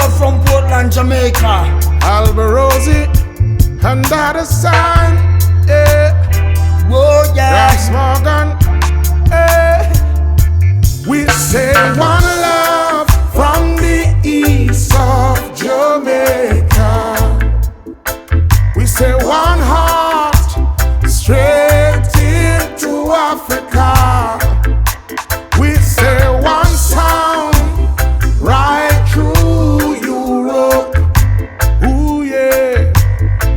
love from Portland, Jamaica. Alborosie and Dada Son, yeah. Oh yeah. Gramps Morgan, yeah. We say one love from the east of Jamaica. We say one heart straight into Africa. We say one sound right through Europe. Ooh yeah,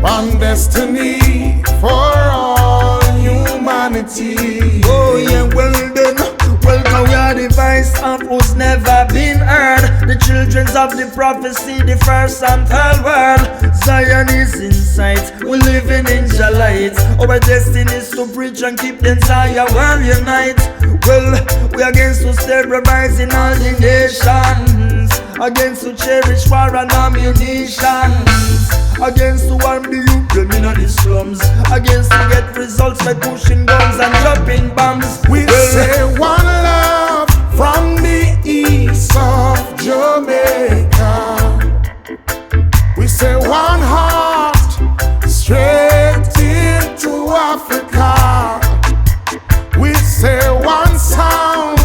one destiny for all humanity. Oh yeah, well done. Welcome, we are the voice of who's never been heard. The children of the prophecy, the first and third world. Zion is in sight, we're living in your light. Our destiny is to preach and keep the entire world unite. Well, we against to terrorizing all the nations, against to cherish war and ammunition, against to arm the youth, them in the slums, against to get results by pushing guns and dropping bombs. We say one love from the east of Jamaica. We say one heart straight into Africa. We say one sound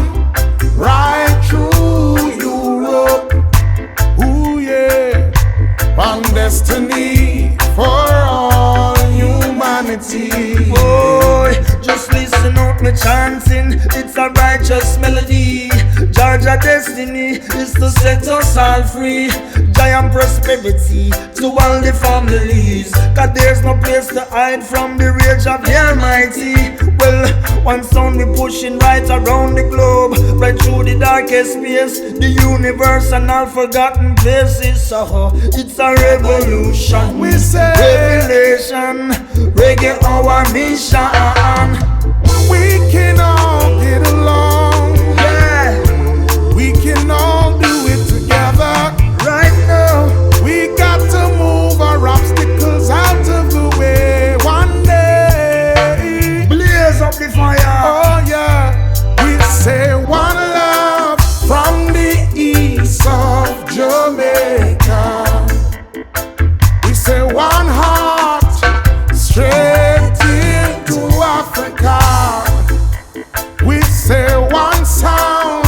right through Europe. Ooh yeah, one destiny for all humanity. Boy, just listen out me chanting, it's a righteous melody. Georgia destiny is to set us all free. Giant prosperity to all the families, cause there's no place to hide from the rage of the Almighty. Well, one sound we pushing right around the globe, right through the darkest space, the universe and all forgotten places. So it's a revolution, We say revelation, reggae our mission. we can all get along. Yeah, We can all do it together. right now. We got to move our obstacles out of the way one day. Blaze up the fire. Oh yeah, we say one love from the east of Jamaica. We say one heart straight into Africa. We say one sound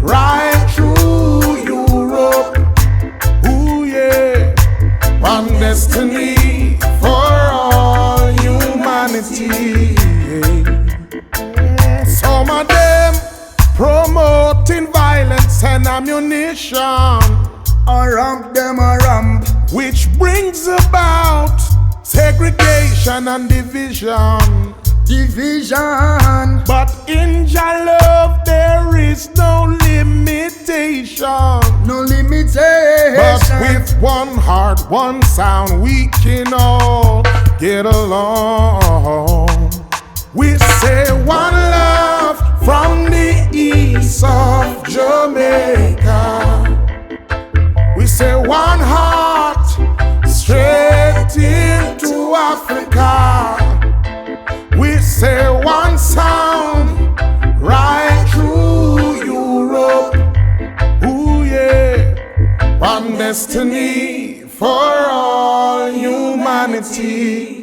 right through Europe. Ooh yeah, one destiny for all humanity. Some of them promoting violence and ammunition, I ramp them a ramp. which brings about segregation and division. Division. But in Jah love there is no limitation. No limitation. But with one heart, one sound, we can all get along. We say one love from the east of Jamaica. We say one heart straight into Africa. We say one sound right through Europe. Ooh yeah, one destiny for all humanity.